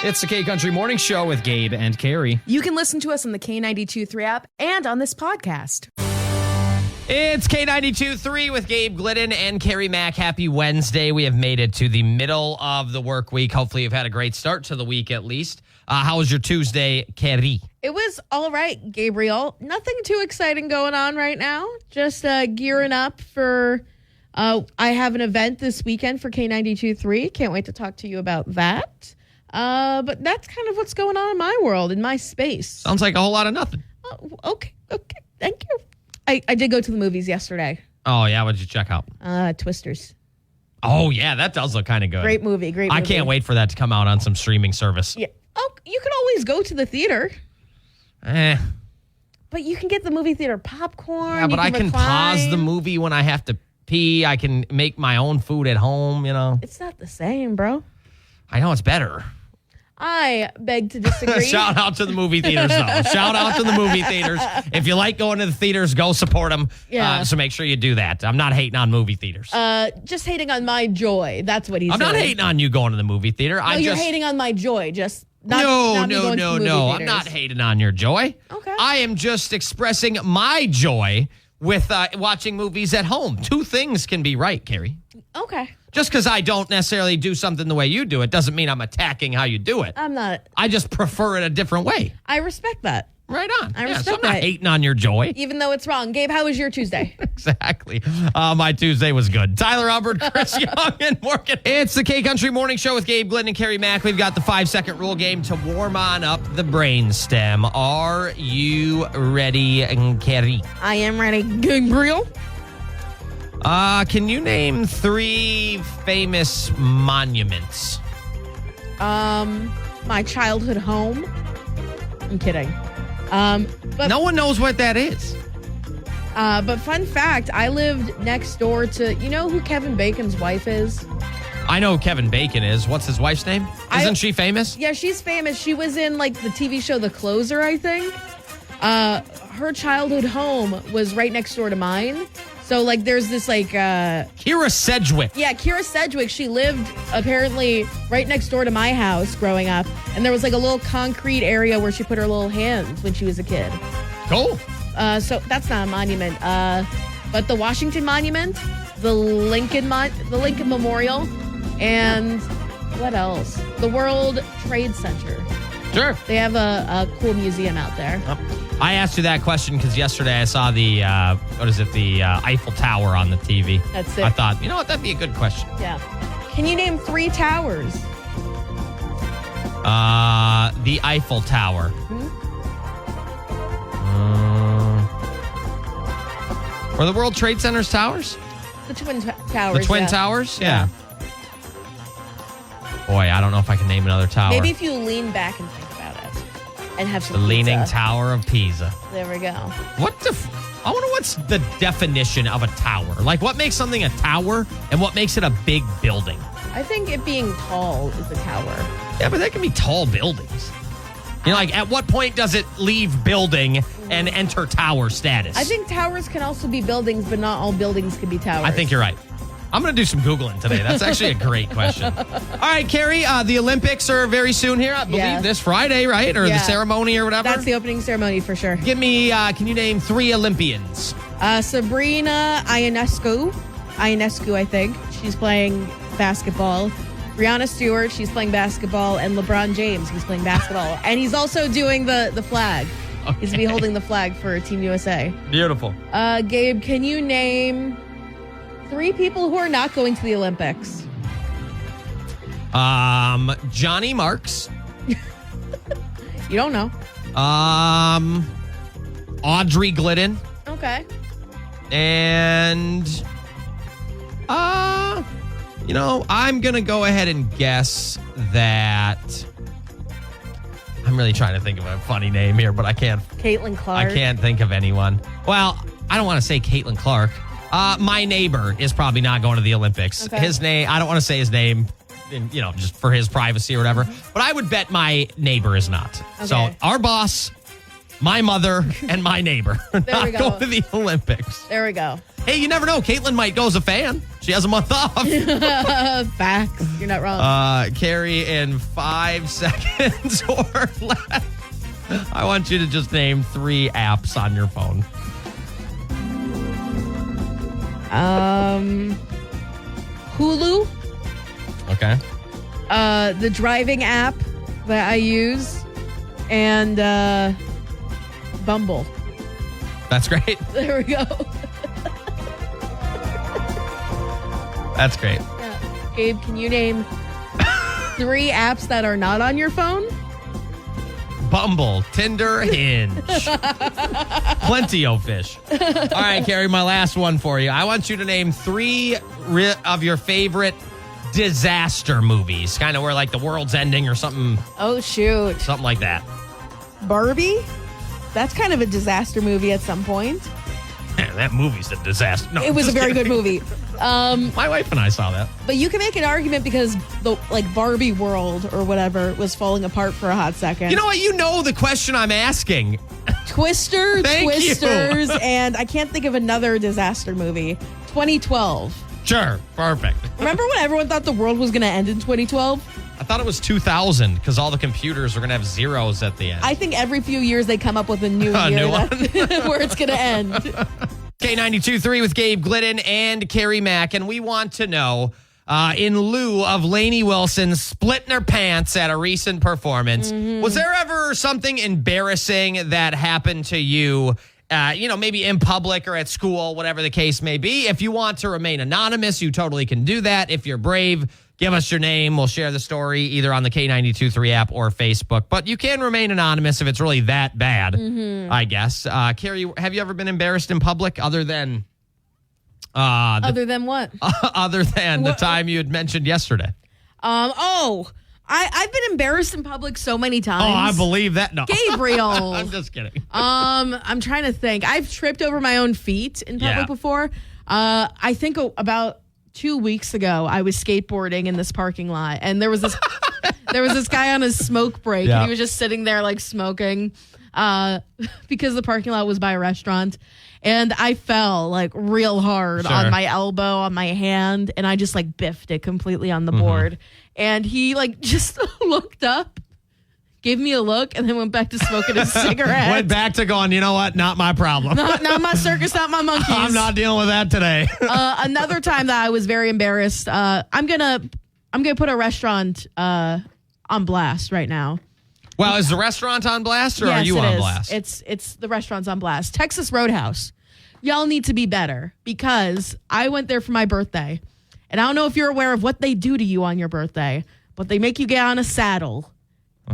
It's the K Country Morning Show with Gabe and Carrie. You can listen to us on the K92.3 app and on this podcast. It's K92.3 with Gabe Glidden and Carrie Mack. Happy Wednesday. We have made it to the middle of the work week. Hopefully you've had a great start to the week at least. How was your Tuesday, Carrie? It was all right, Gabriel. Nothing too exciting going on right now. Just gearing up for... I have an event this weekend for K92.3. Can't wait to talk to you about that. But that's kind of what's going on in my world, in my space. Sounds like a whole lot of nothing. Oh, okay. Thank you. I did go to the movies yesterday. Oh, yeah. What did you check out? Twisters. Oh, yeah. That does look kind of good. Great movie. I can't wait for that to come out on some streaming service. Yeah. Oh, you can always go to the theater. But you can get the movie theater popcorn. Yeah, but I can pause the movie when I have to pee. I can make my own food at home, you know. It's not the same, bro. I know it's better. I beg to disagree. Shout out to the movie theaters, though. Shout out to the movie theaters. If you like going to the theaters, go support them. Yeah. So make sure you do that. I'm not hating on movie theaters. Just hating on my joy. That's what he's I'm not hating on you going to the movie theater. No, you're hating on my joy. Just not me going to movie No. theaters. I'm not hating on your joy. Okay. I am just expressing my joy with watching movies at home. Two things can be right, Carrie. Okay. Just because I don't necessarily do something the way you do it doesn't mean I'm attacking how you do it. I'm not. I just prefer it a different way. I respect that. Right on. I respect so I'm not that. hating on your joy. Even though it's wrong. Gabe, how was your Tuesday? Exactly. My Tuesday was good. Tyler Hubbard, Chris Young, and Morgan. It's the K Country Morning Show with Gabe Glidden and Carrie Mack. We've got the 5-second rule game to warm on up the brainstem. Are you ready, Carrie? I am ready, Gabriel. Can you name 3 famous monuments? My childhood home. I'm kidding. But no one knows what that is. But fun fact, I lived next door to, you know who Kevin Bacon's wife is? I know who Kevin Bacon is. What's his wife's name? Isn't she famous? Yeah, she's famous. She was in like the TV show The Closer, I think. Her childhood home was right next door to mine. So like there's this like Kira Sedgwick. Yeah, Kira Sedgwick. She lived apparently right next door to my house growing up. And there was like a little concrete area where she put her little hands when she was a kid. Cool. So that's not a monument. But the Washington Monument, the Lincoln Memorial, and what else? The World Trade Center. Sure. They have a cool museum out there. I asked you that question because yesterday I saw the, the Eiffel Tower on the TV. That's it. I thought, you know what, that'd be a good question. Yeah. Can you name 3 towers? The Eiffel Tower. Were the World Trade Center's towers? The Twin Towers. The Twin Towers? Yeah. Boy, I don't know if I can name another tower. Maybe if you lean back and think about it and have some The pizza. Leaning Tower of Pisa. There we go. I wonder what's the definition of a tower. Like, what makes something a tower and what makes it a big building? I think it being tall is a tower. Yeah, but that can be tall buildings. You know, like, at what point does it leave building and enter tower status? I think towers can also be buildings, but not all buildings can be towers. I think you're right. I'm going to do some Googling today. That's actually a great question. All right, Carrie, the Olympics are very soon here. I believe this Friday, right? Or the ceremony or whatever? That's the opening ceremony for sure. Give me, can you name 3 Olympians? Sabrina Ionescu, I think. She's playing basketball. Breanna Stewart, she's playing basketball. And LeBron James, he's playing basketball. And he's also doing the flag. Okay. He's going to be holding the flag for Team USA. Beautiful. Gabe, can you name 3 people who are not going to the Olympics? Johnny Marks. You don't know. Audrey Glidden. Okay. And, I'm going to go ahead and guess that... I'm really trying to think of a funny name here, but I can't. Caitlin Clark. I can't think of anyone. Well, I don't want to say Caitlin Clark. My neighbor is probably not going to the Olympics. Okay. His name, I don't want to say his name, just for his privacy or whatever. But I would bet my neighbor is not. Okay. So our boss, my mother, and my neighbor are not going to the Olympics. There we go. Hey, you never know. Caitlin might go as a fan. She has a month off. Facts. You're not wrong. Carrie, in 5 seconds or less, I want you to just name 3 apps on your phone. Hulu. Okay. The driving app that I use, and Bumble. That's great. There we go. That's great. Yeah. Gabe, can you name 3 apps that are not on your phone? Bumble, Tinder, Hinge. Plenty of fish. All right, Carrie, my last one for you. I want you to name 3 of your favorite disaster movies, kind of where like the world's ending or something. Oh, shoot. Something like that. Barbie? That's kind of a disaster movie at some point. Man, that movie's a disaster. No, It was a very good movie. My wife and I saw that. But you can make an argument because the Barbie world or whatever was falling apart for a hot second. You know what? You know the question I'm asking. Twister, Thank you. Twisters, and I can't think of another disaster movie. 2012. Sure. Perfect. Remember when everyone thought the world was going to end in 2012? I thought it was 2000 because all the computers are going to have zeros at the end. I think every few years they come up with a new year new where it's going to end. K92.3 with Gabe Glidden and Carrie Mack, and we want to know, in lieu of Lainey Wilson splitting her pants at a recent performance, was there ever something embarrassing that happened to you, maybe in public or at school, whatever the case may be? If you want to remain anonymous, you totally can do that. If you're brave, give us your name. We'll share the story either on the K92.3 app or Facebook. But you can remain anonymous if it's really that bad, I guess. Carrie, have you ever been embarrassed in public other than... Other than what? Other than the time you had mentioned yesterday. I've been embarrassed in public so many times. Oh, I believe that. No. Gabriel. I'm just kidding. I'm trying to think. I've tripped over my own feet in public before. I think about 2 weeks ago, I was skateboarding in this parking lot, and there was this guy on his smoke break, and he was just sitting there like smoking, because the parking lot was by a restaurant, and I fell like real hard on my elbow, on my hand, and I just like biffed it completely on the board, and he like just looked up, gave me a look, and then went back to smoking his cigarette. Went back to going, you know what? Not my problem. Not my circus, not my monkeys. I'm not dealing with that today. Another time that I was very embarrassed. I'm gonna put a restaurant on blast right now. Well, is the restaurant on blast or Yes, are you it on is. blast? It's the restaurant's on blast. Texas Roadhouse. Y'all need to be better because I went there for my birthday, and I don't know if you're aware of what they do to you on your birthday, but they make you get on a saddle.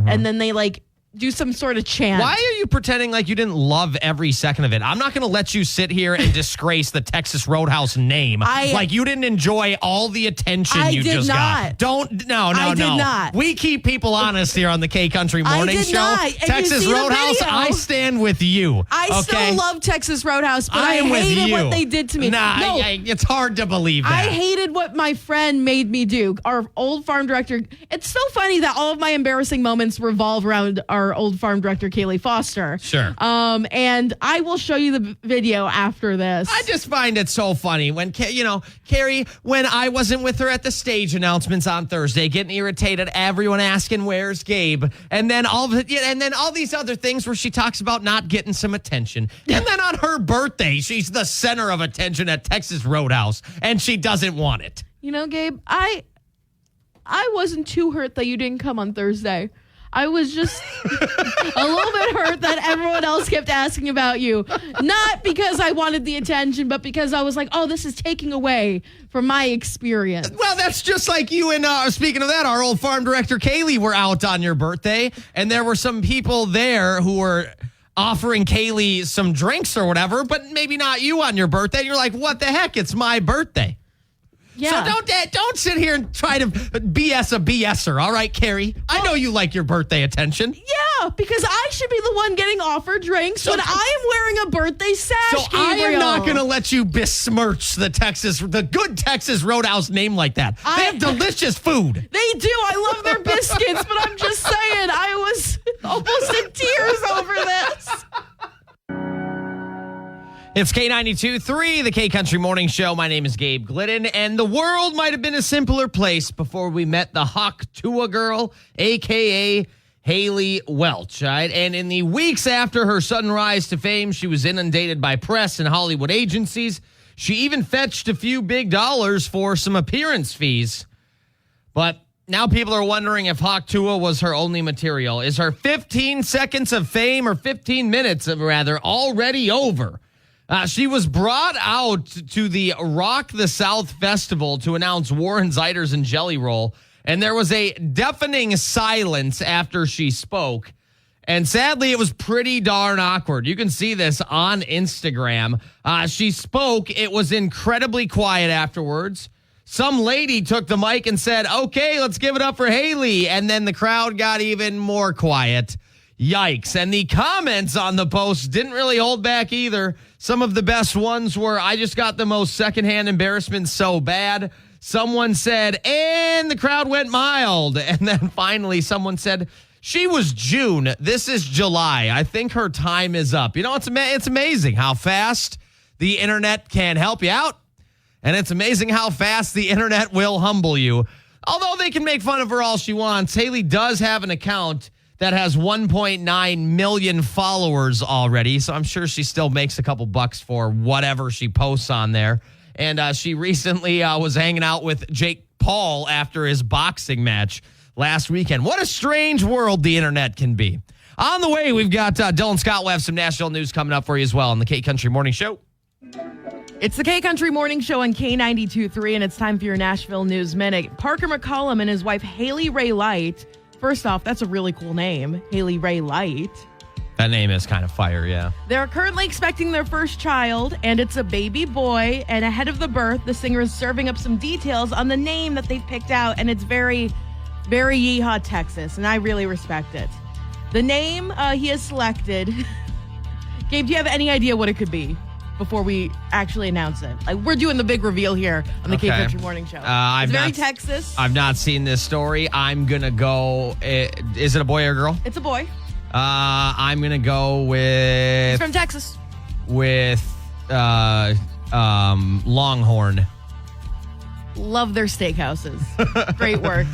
And then they like do some sort of chant. Why are you pretending like you didn't love every second of it? I'm not going to let you sit here and disgrace the Texas Roadhouse name. Like you didn't enjoy all the attention you just got. No. I did not. We keep people honest here on the K Country Morning Show. Not. Texas Roadhouse, I stand with you. I still love Texas Roadhouse, but I hated what they did to me. It's hard to believe that. I hated what my friend made me do. Our old farm director. It's so funny that all of my embarrassing moments revolve around our old farm director, Kaylee Foster. Sure. And I will show you the video after this. I just find it so funny when, Carrie, when I wasn't with her at the stage announcements on Thursday, getting irritated, everyone asking, where's Gabe? And then all these other things where she talks about not getting some attention. And then on her birthday, she's the center of attention at Texas Roadhouse, and she doesn't want it. You know, Gabe, I wasn't too hurt that you didn't come on Thursday. I was just a little bit hurt that everyone else kept asking about you. Not because I wanted the attention, but because I was like, oh, this is taking away from my experience. Well, that's just like you and, speaking of that, our old farm director, Kaylee, were out on your birthday, and there were some people there who were offering Kaylee some drinks or whatever, but maybe not you on your birthday. You're like, what the heck? It's my birthday. Yeah. So don't sit here and try to BS a BSer, all right, Carrie? I know you like your birthday attention. Yeah, because I should be the one getting offered drinks when I am wearing a birthday sash, So I am Gabriel. not going to let you besmirch the good Texas Roadhouse name like that. They have delicious food. They do. I love their biscuits, but I'm just saying, I was almost in tears over this. It's K92.3, the K Country Morning Show. My name is Gabe Glidden, and the world might have been a simpler place before we met the Hawk Tuah girl, a.k.a. Haley Welch. Right? And in the weeks after her sudden rise to fame, she was inundated by press and Hollywood agencies. She even fetched a few big dollars for some appearance fees. But now people are wondering if Hawk Tuah was her only material. Is her 15 seconds of fame, or 15 minutes of rather, already over? She was brought out to the Rock the South Festival to announce Warren Zeiders and Jelly Roll, and there was a deafening silence after she spoke. And sadly, it was pretty darn awkward. You can see this on Instagram. She spoke. It was incredibly quiet afterwards. Some lady took the mic and said, "Okay, let's give it up for Haley." And then the crowd got even more quiet. Yikes. And the comments on the post didn't really hold back either. Some of the best ones were, "I just got the most secondhand embarrassment so bad." Someone said, "And the crowd went mild." And then finally someone said, "She was June. This is July. I think her time is up." You know, it's amazing how fast the internet can help you out. And it's amazing how fast the internet will humble you. Although they can make fun of her all she wants, Haley does have an account that has 1.9 million followers already. So I'm sure she still makes a couple bucks for whatever she posts on there. And she recently was hanging out with Jake Paul after his boxing match last weekend. What a strange world the internet can be. On the way, we've got Dylan Scott. We'll have some national news coming up for you as well on the K Country Morning Show. It's the K Country Morning Show on K92.3, and it's time for your Nashville News Minute. Parker McCollum and his wife, Haley Ray Light. First off, that's a really cool name, Haley Ray Light. That name is kind of fire, yeah. They're currently expecting their first child, and it's a baby boy. And ahead of the birth, the singer is serving up some details on the name that they've picked out, and it's very, very Yeehaw, Texas, and I really respect it. The name he has selected, Gabe, do you have any idea what it could be before we actually announce it? Like, we're doing the big reveal here on the K Country Morning Show. It's very Texas. I've not seen this story. I'm going to go. Is it a boy or a girl? It's a boy. I'm going to go with. He's from Texas. With Longhorn. Love their steakhouses. Great work.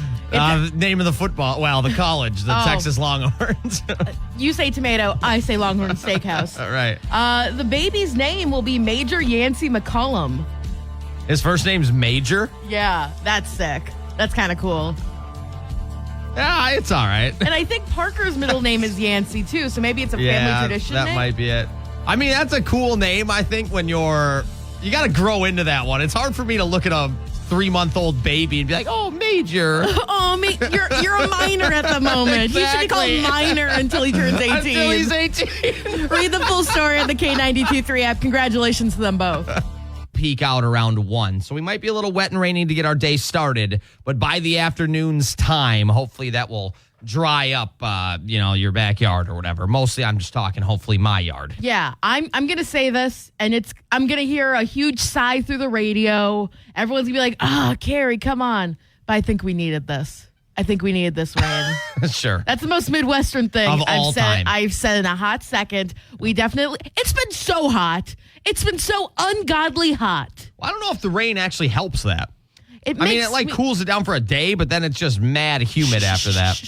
Name of the football. Well, the college, the Texas Longhorns. You say tomato, I say Longhorn Steakhouse. All right. The baby's name will be Major Yancey McCollum. His first name's Major? Yeah, that's sick. That's kind of cool. Yeah, it's all right. And I think Parker's middle name is Yancey, too, so maybe it's a family tradition that name. Might be it. I mean, that's a cool name, I think, when you got to grow into that one. It's hard for me to look at a 3-month-old baby and be like, "Oh, Major." Oh, you're a minor at the moment. Exactly. He should be called minor until he turns 18. Until he's 18. Read the full story on the K92.3 app. Congratulations to them both. Peak out around 1. So we might be a little wet and rainy to get our day started. But by the afternoon's time, hopefully that will dry up, your backyard or whatever. Mostly I'm just talking, hopefully, my yard. Yeah, I'm going to say this, and I'm going to hear a huge sigh through the radio. Everyone's going to be like, Carrie, come on. But I think we needed this. I think we needed this rain. Sure. That's the most Midwestern thing of all time. I've said in a hot second. It's been so hot. It's been so ungodly hot. Well, I don't know if the rain actually helps that. It cools it down for a day, but then it's just mad humid after that.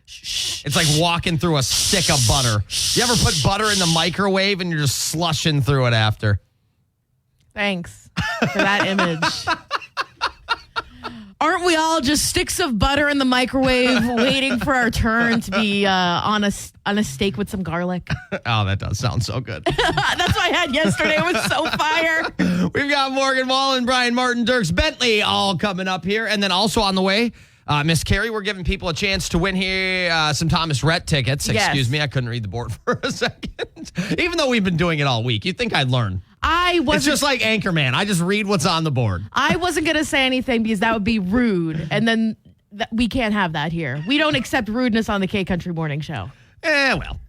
It's like walking through a stick of butter. You ever put butter in the microwave and you're just slushing through it after? Thanks for that image. Aren't we all just sticks of butter in the microwave waiting for our turn to be on a steak with some garlic? Oh, that does sound so good. That's what I had yesterday. It was so fire. We've got Morgan Wallen, Brian Martin, Dirks Bentley all coming up here. And then also on the way, Miss Carrie, we're giving people a chance to win here some Thomas Rhett tickets. Yes. Excuse me, I couldn't read the board for a second. Even though we've been doing it all week, you'd think I'd learn. It's just like Anchorman. I just read what's on the board. I wasn't going to say anything because that would be rude. And then we can't have that here. We don't accept rudeness on the K Country Morning Show. Well.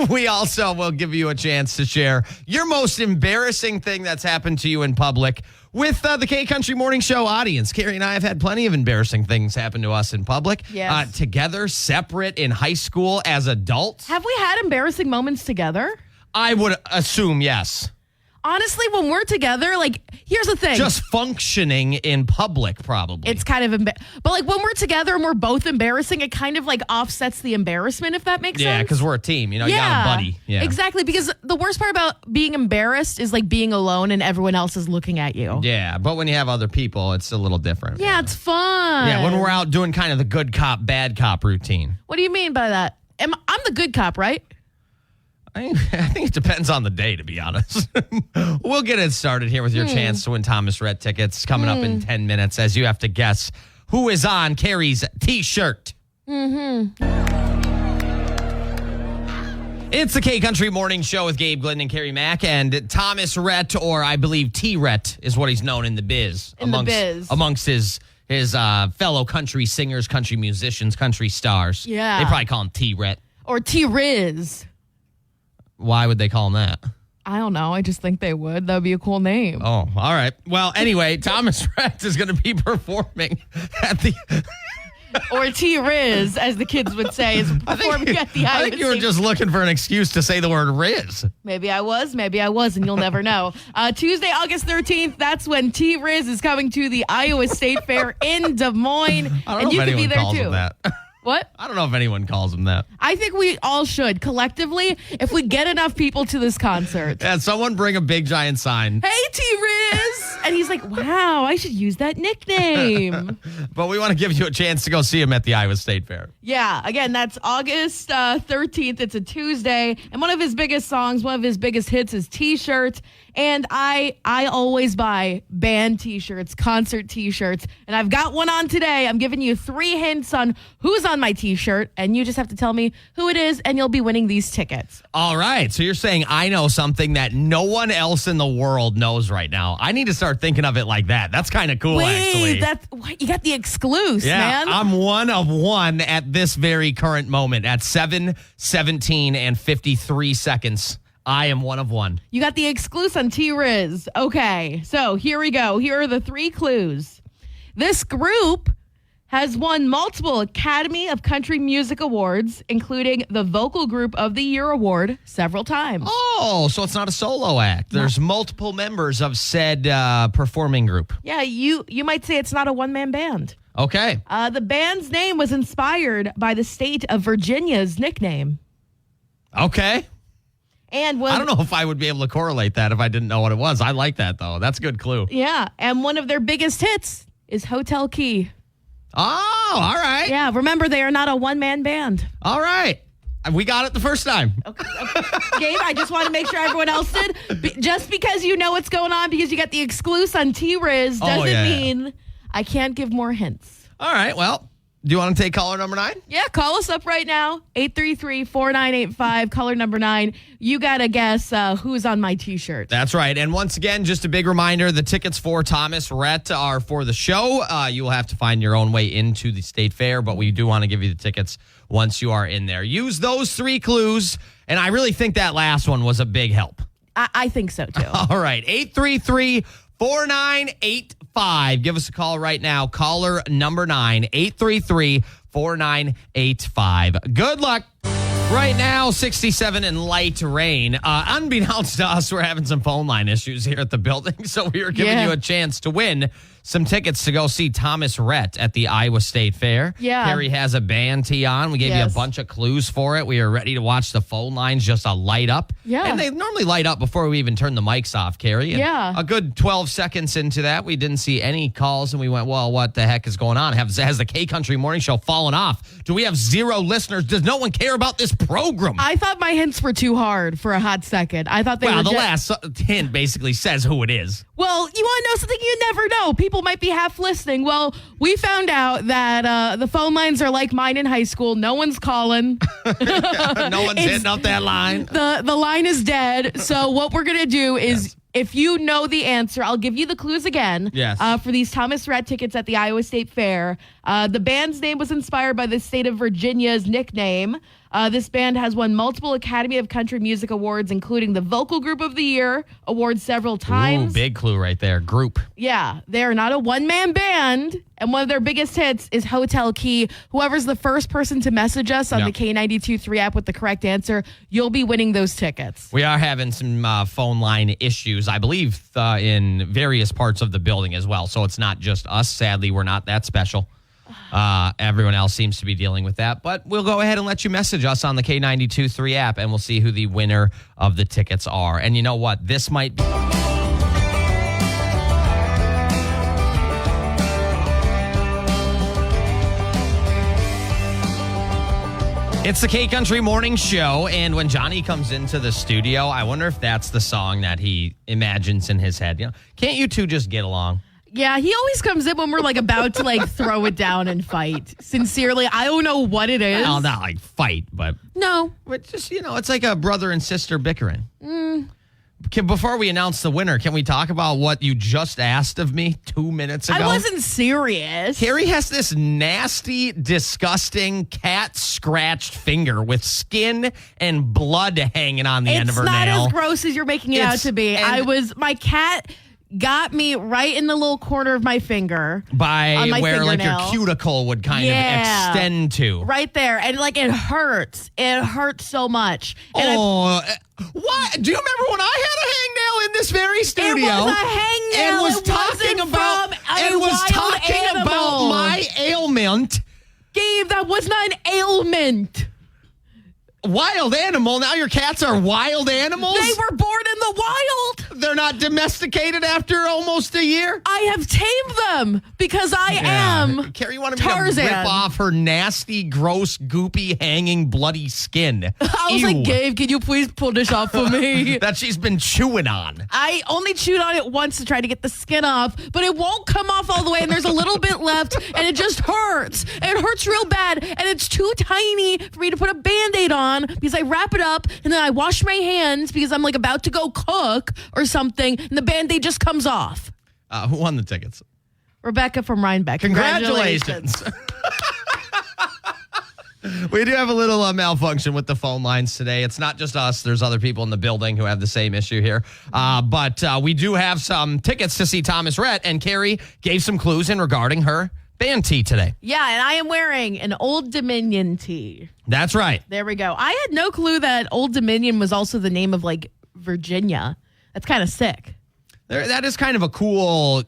We also will give you a chance to share your most embarrassing thing that's happened to you in public with the K Country Morning Show audience. Carrie and I have had plenty of embarrassing things happen to us in public. Yes. Together, separate, in high school, as adults. Have we had embarrassing moments together? I would assume yes. Honestly, when we're together, like, here's the thing. Just functioning in public, probably. It's kind of, but like when we're together and we're both embarrassing, it kind of like offsets the embarrassment, if that makes sense. Yeah, because we're a team. You know, you got a buddy. Yeah, exactly. Because the worst part about being embarrassed is like being alone and everyone else is looking at you. Yeah, but when you have other people, it's a little different. Yeah, it's fun. Yeah, when we're out doing kind of the good cop, bad cop routine. What do you mean by that? I'm the good cop, right? I think it depends on the day, to be honest. We'll get it started here with your chance to win Thomas Rhett tickets coming up in 10 minutes as you have to guess who is on Carrie's T-shirt. It's the K-Country Morning Show with Gabe Glidden and Carrie Mack, and Thomas Rhett, or I believe T-Rhett is what he's known in the biz. Amongst his fellow country singers, country musicians, country stars. Yeah. They probably call him T-Rhett. Or T-Riz. Why would they call him that? I don't know. I just think they would. That would be a cool name. Oh, all right. Well, anyway, Thomas Rhett is going to be performing at the... Or T-Riz, as the kids would say, is performing at the I think you were just looking for an excuse to say the word Riz. Maybe I was, and you'll never know. Tuesday, August 13th, that's when T-Riz is coming to the Iowa State Fair in Des Moines. I don't know if anyone calls him that. What? I don't know if anyone calls him that. I think we all should, collectively, if we get enough people to this concert. Yeah, someone bring a big giant sign. Hey, T-Riz! And he's like, wow, I should use that nickname. But we want to give you a chance to go see him at the Iowa State Fair. Yeah, again, that's August 13th. It's a Tuesday. And one of his biggest songs, one of his biggest hits is T-Shirt. And I always buy band T-shirts, concert T-shirts. And I've got one on today. I'm giving you 3 hints on who's on my T-shirt. And you just have to tell me who it is, and you'll be winning these tickets. All right. So you're saying I know something that no one else in the world knows right now. I need to start thinking of it like that. That's kind of cool, actually. You got the exclusive, man. I'm one of one at this very current moment at 7:17 and 53 seconds. I am one of one. You got the exclusive on T-Riz. Okay, so here we go. Here are the 3 clues. This group has won multiple Academy of Country Music Awards, including the Vocal Group of the Year award several times. Oh, so it's not a solo act. There's multiple members of said performing group. Yeah, you might say it's not a one-man band. Okay. The band's name was inspired by the state of Virginia's nickname. Okay. And I don't know if I would be able to correlate that if I didn't know what it was. I like that, though. That's a good clue. Yeah, and one of their biggest hits is Hotel Key. Oh, all right. Yeah, remember, they are not a one-man band. All right. We got it the first time. Okay. Gabe, I just want to make sure everyone else did. Just because you know what's going on, because you got the exclusive on T-Riz, doesn't mean I can't give more hints. All right, well, do you want to take caller number 9? Yeah, call us up right now, 833-4985, caller number 9. You got to guess who's on my T-shirt. That's right. And once again, just a big reminder, the tickets for Thomas Rhett are for the show. You will have to find your own way into the state fair, but we do want to give you the tickets once you are in there. Use those 3 clues, and I really think that last one was a big help. I think so, too. All right, 833-4985. Give us a call right now. Caller number 9, 833-4985. Good luck. Right now, 67 and light rain. Unbeknownst to us, we're having some phone line issues here at the building, so we are giving you a chance to win some tickets to go see Thomas Rhett at the Iowa State Fair. Yeah. Carrie has a band tee on. We gave you a bunch of clues for it. We are ready to watch the phone lines just light up. Yeah. And they normally light up before we even turn the mics off, Carrie. And a good 12 seconds into that, we didn't see any calls, and we went, well, what the heck is going on? Has the K-Country Morning Show fallen off? Do we have 0 listeners? Does no one care about this program? I thought my hints were too hard for a hot second. I thought they were the last hint basically says who it is. Well, you want to know something? You never know. People might be half listening. Well, we found out that the phone lines are like mine in high school. No one's calling. No one's hitting up that line. The line is dead. So what we're going to do is, if you know the answer, I'll give you the clues again. Yes. For these Thomas Rhett tickets at the Iowa State Fair. The band's name was inspired by the state of Virginia's nickname. This band has won multiple Academy of Country Music Awards, including the Vocal Group of the Year award several times. Ooh, big clue right there. Group. Yeah, they're not a one-man band, and one of their biggest hits is Hotel Key. Whoever's the first person to message us on the K92.3 app with the correct answer, you'll be winning those tickets. We are having some phone line issues, I believe, in various parts of the building as well. So it's not just us. Sadly, we're not that special. Everyone else seems to be dealing with that. But we'll go ahead and let you message us on the K92.3 app, and we'll see who the winner of the tickets are. And you know what? This might be... It's the K-Country Morning Show, and when Johnny comes into the studio, I wonder if that's the song that he imagines in his head. You know, can't you two just get along? Yeah, he always comes in when we're like about to like throw it down and fight. Sincerely, I don't know what it is. Well, not like fight, but no. But just, you know, it's like a brother and sister bickering. Before we announce the winner, can we talk about what you just asked of me 2 minutes ago? I wasn't serious. Carrie has this nasty, disgusting cat-scratched finger with skin and blood hanging on the end of her nail. It's not as gross as you're making it out to be. My cat got me right in the little corner of my finger. By where like your fingernail. cuticle would kind of extend to. Right there. And like it hurts. It hurts so much. And what? Do you remember when I had a hangnail in this very studio? It was a hangnail. And was talking about my ailment. Gabe, that was not an ailment. Wild animal? Now your cats are wild animals? They were born in the wild. They're not domesticated after almost a year? I have tamed them because I am Carrie wanted Tarzan. me to rip off her nasty, gross, goopy, hanging, bloody skin. I was like, Gabe, can you please pull this off for me? That she's been chewing on. I only chewed on it once to try to get the skin off, but it won't come off all the way, and there's a little bit left, and it just hurts. And it hurts real bad, and it's too tiny for me to put a Band-Aid on because I wrap it up, and then I wash my hands because I'm like about to go cook or something, and the Band-Aid just comes off. Who won the tickets? Rebecca from Rhinebeck. Congratulations. We do have a little malfunction with the phone lines today. It's not just us. There's other people in the building who have the same issue here. But we do have some tickets to see Thomas Rhett, and Carrie gave some clues in regarding her band tee today. Yeah, and I am wearing an Old Dominion tee. That's right. There we go. I had no clue that Old Dominion was also the name of like Virginia. That's kind of sick. That is kind of a cool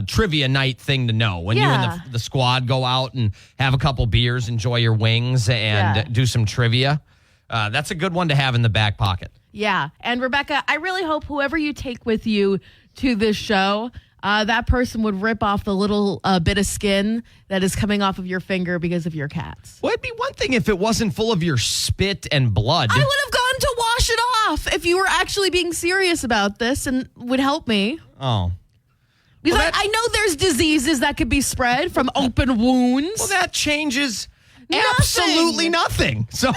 trivia night thing to know. When you and the squad go out and have a couple beers, enjoy your wings, and do some trivia. That's a good one to have in the back pocket. Yeah. And Rebecca, I really hope whoever you take with you to this show, that person would rip off the little bit of skin that is coming off of your finger because of your cats. Well, it'd be one thing if it wasn't full of your spit and blood. I would have gone to wash it off if you were actually being serious about this and would help me. Oh. Because I know there's diseases that could be spread from open wounds. Well, that changes absolutely nothing. So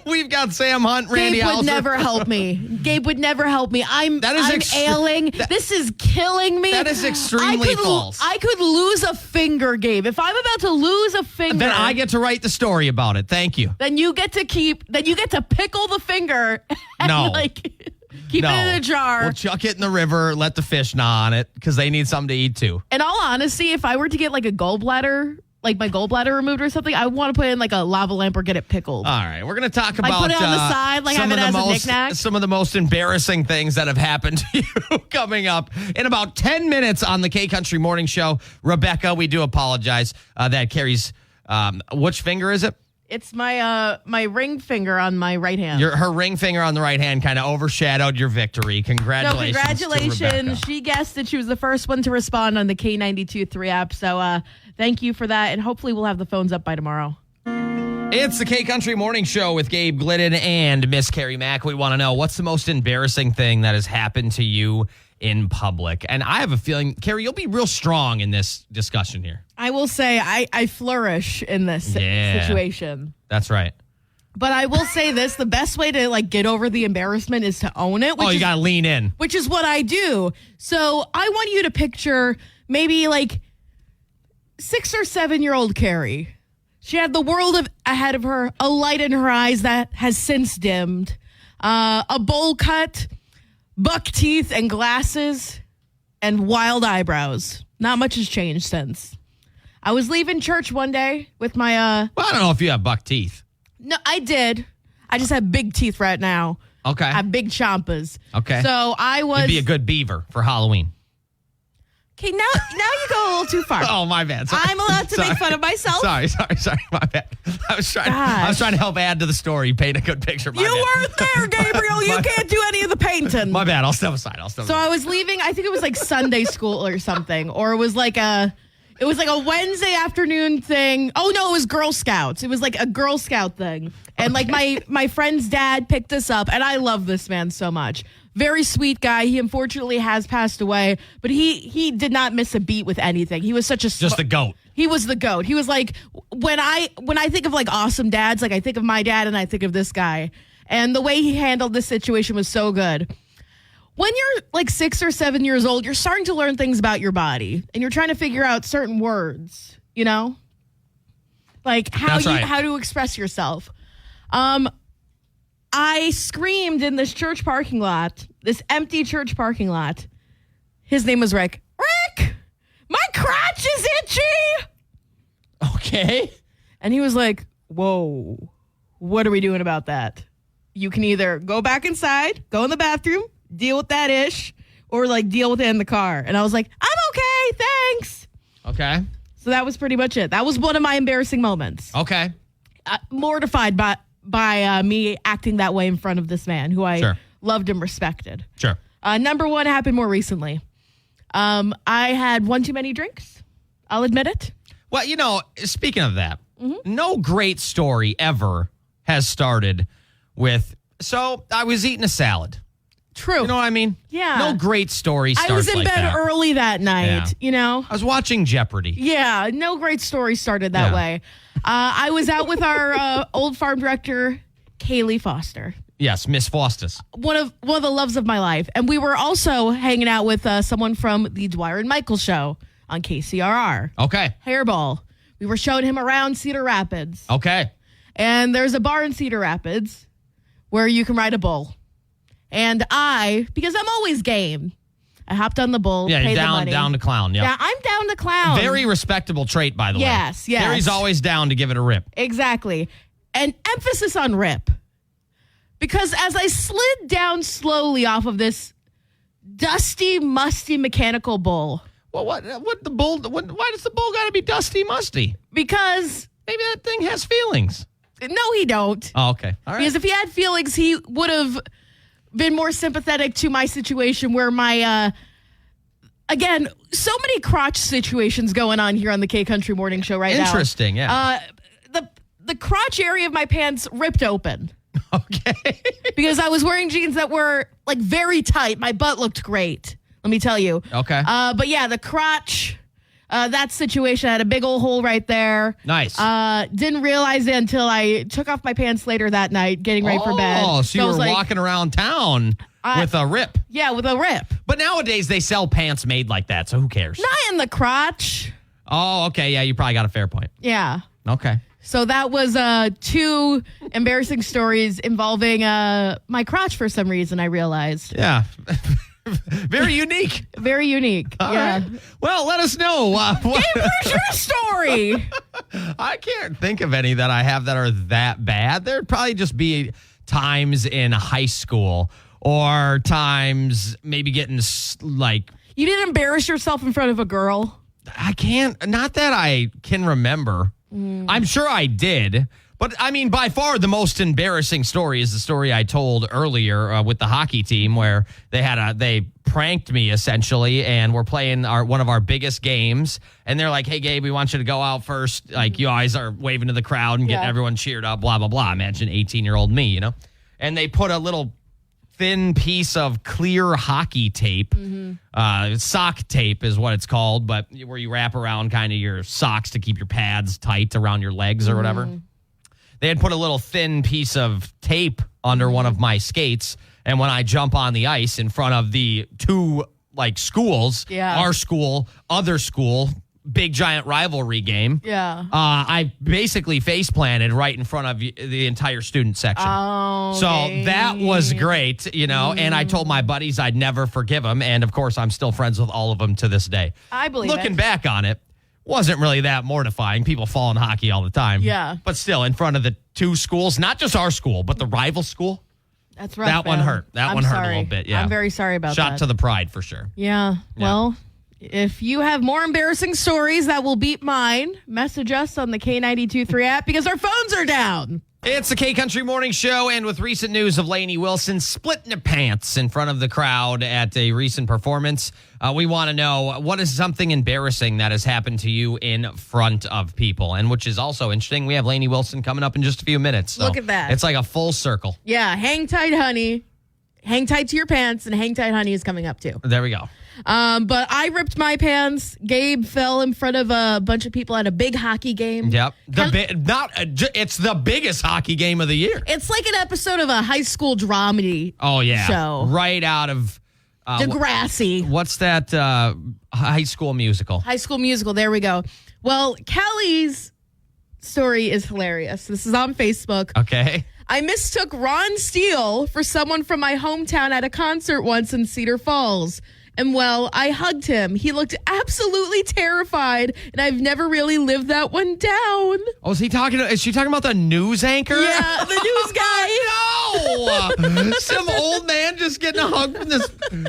we've got Sam Hunt, Randy Gabe Hauser. would never help me. Gabe would never help me. I'm ailing. This is killing me. That is extremely false. I could lose a finger, Gabe. If I'm about to lose a finger, then I get to write the story about it. Thank you. Then you get to pickle the finger. And keep it in a jar. We'll chuck it in the river, let the fish gnaw on it, because they need something to eat too. In all honesty, if I were to get like a gallbladder, like my gallbladder removed or something, I want to put it in like a lava lamp or get it pickled. All right, we're going to talk about put it on the side, like have it as a knick-knack. Some of the most embarrassing things that have happened to you coming up in about 10 minutes on the K-Country Morning Show. Rebecca, we do apologize that Carrie's, which finger is it? It's my my ring finger on my right hand. Her ring finger on the right hand kind of overshadowed your victory. Congratulations. So congratulations. She guessed that she was the first one to respond on the K92.3 app. So thank you for that. And hopefully we'll have the phones up by tomorrow. It's the K-Country Morning Show with Gabe Glidden and Miss Carrie Mack. We want to know, what's the most embarrassing thing that has happened to you in public? And I have a feeling, Carrie, you'll be real strong in this discussion here. I will say I flourish in this situation. That's right. But I will say this, the best way to like get over the embarrassment is to own it. You got to lean in. Which is what I do. So I want you to picture maybe like 6 or 7 year old Carrie. She had the world ahead of her, a light in her eyes that has since dimmed, a bowl cut, buck teeth and glasses, and wild eyebrows. Not much has changed since. I was leaving church one day with my Well, I don't know if you have buck teeth. No, I did. I just have big teeth right now. Okay. I have big chompas. Okay. So I was. You'd be a good beaver for Halloween. Okay, now you go a little too far. Oh, my bad. Sorry. I'm allowed to make fun of myself. Sorry. My bad. I was trying to help add to the story, paint a good picture. My You bad. weren't there, Gabriel. You can't do any of the painting. My bad. I'll step aside. So I was leaving. I think it was like Sunday school or something, or it was like a Wednesday afternoon thing. Oh no, it was Girl Scouts. It was like a Girl Scout thing, and like my friend's dad picked us up, and I love this man so much. Very sweet guy. He unfortunately has passed away, but he did not miss a beat with anything. He was such a just the goat. He was the GOAT. He was like, when I think of like awesome dads, like I think of my dad and I think of this guy. And the way he handled this situation was so good. When you're like 6 or 7 years old, you're starting to learn things about your body and you're trying to figure out certain words, you know? Like how to express yourself. I screamed in this church parking lot, this empty church parking lot. His name was Rick. Rick! My crotch is itchy! Okay. And he was like, whoa, what are we doing about that? You can either go back inside, go in the bathroom, deal with that ish, or like deal with it in the car. And I was like, I'm okay, thanks. Okay. So that was pretty much it. That was one of my embarrassing moments. Okay. Mortified by me acting that way in front of this man who I loved and respected. Sure. Number one happened more recently. I had one too many drinks. I'll admit it. Well, you know, speaking of that, no great story ever has started with, so I was eating a salad. True. You know what I mean? Yeah. No great story starts I was in like bed that. early that night, Yeah. you know? I was watching Jeopardy. Yeah, no great story started that way. I was out with our old farm director, Kaylee Foster. Yes, Miss Faustus. One of the loves of my life. And we were also hanging out with someone from the Dwyer and Michael show on KCRR. Okay. Hairball. We were showing him around Cedar Rapids. Okay. And there's a bar in Cedar Rapids where you can ride a bull. And because I'm always game, I hopped on the bull, Yeah, paid you're the money. down to clown. Yep. Yeah, I'm down to clown. Very respectable trait, by the way. Yes. Gary's always down to give it a rip. Exactly. And emphasis on rip. Because as I slid down slowly off of this dusty, musty mechanical bull. Well, what the bull? Why does the bull got to be dusty, musty? Because Maybe that thing has feelings. no, he don't. Oh, okay. All right. Because if he had feelings, he would have been more sympathetic to my situation where my, again, so many crotch situations going on here on the K Country Morning Show right now. Interesting, yeah. The crotch area of my pants ripped open. Okay. Because I was wearing jeans that were like very tight. My butt looked great. Let me tell you. Okay. But yeah, the crotch, that situation had a big old hole right there. Nice. Didn't realize it until I took off my pants later that night, getting ready for bed. Oh, so you I were was like, walking around town with a rip. Yeah, with a rip. But nowadays they sell pants made like that, so who cares? Not in the crotch. Oh, okay. Yeah, you probably got a fair point. Yeah. Okay. So that was two embarrassing stories involving my crotch for some reason, I realized. Yeah. Very unique. Very unique. All yeah. right. Well, let us know. Hey, where's your story? I can't think of any that I have that are that bad. There'd probably just be times in high school or times maybe getting like. You didn't embarrass yourself in front of a girl? I can't. Not that I can remember. I'm sure I did. But, I mean, by far the most embarrassing story is the story I told earlier with the hockey team where they pranked me, essentially, and we're playing one of our biggest games. And they're like, hey, Gabe, we want you to go out first. Like, you guys are waving to the crowd and getting everyone cheered up, blah, blah, blah. Imagine 18-year-old me, you know? And they put a little thin piece of clear hockey tape. Sock tape is what it's called, but where you wrap around kind of your socks to keep your pads tight around your legs or whatever. They had put a little thin piece of tape under one of my skates, and when I jump on the ice in front of the two like schools, our school, other school, big giant rivalry game. Yeah. I basically face planted right in front of the entire student section. Oh. So that was great, and I told my buddies I'd never forgive them. And of course, I'm still friends with all of them to this day. I believe Looking it. back on it, wasn't really that mortifying. People fall in hockey all the time. Yeah. But still, in front of the two schools, not just our school, but the rival school. That's right. That one hurt. That one hurt a little bit. Yeah. I'm very sorry about that. Shot to the pride for sure. Yeah. Well, if you have more embarrassing stories that will beat mine, message us on the K92.3 app because our phones are down. It's the K Country Morning Show, and with recent news of Lainey Wilson splitting her pants in front of the crowd at a recent performance, we want to know what is something embarrassing that has happened to you in front of people, and which is also interesting. We have Lainey Wilson coming up in just a few minutes. So Look at that. It's like a full circle. Yeah. Hang tight, honey. Hang tight to your pants, and hang tight, honey is coming up too. There we go. But I ripped my pants. Gabe fell in front of a bunch of people at a big hockey game. Yep. It's the biggest hockey game of the year. It's like an episode of a high school dramedy. Oh, yeah. Show. Right out of... Degrassi. What's that High School Musical? High School Musical. There we go. Well, Kelly's story is hilarious. This is on Facebook. Okay. I mistook Ron Steele for someone from my hometown at a concert once in Cedar Falls. And well, I hugged him. He looked absolutely terrified, and I've never really lived that one down. Oh, is she talking about the news anchor? Yeah, the news guy. No! Some old man just getting a hug from this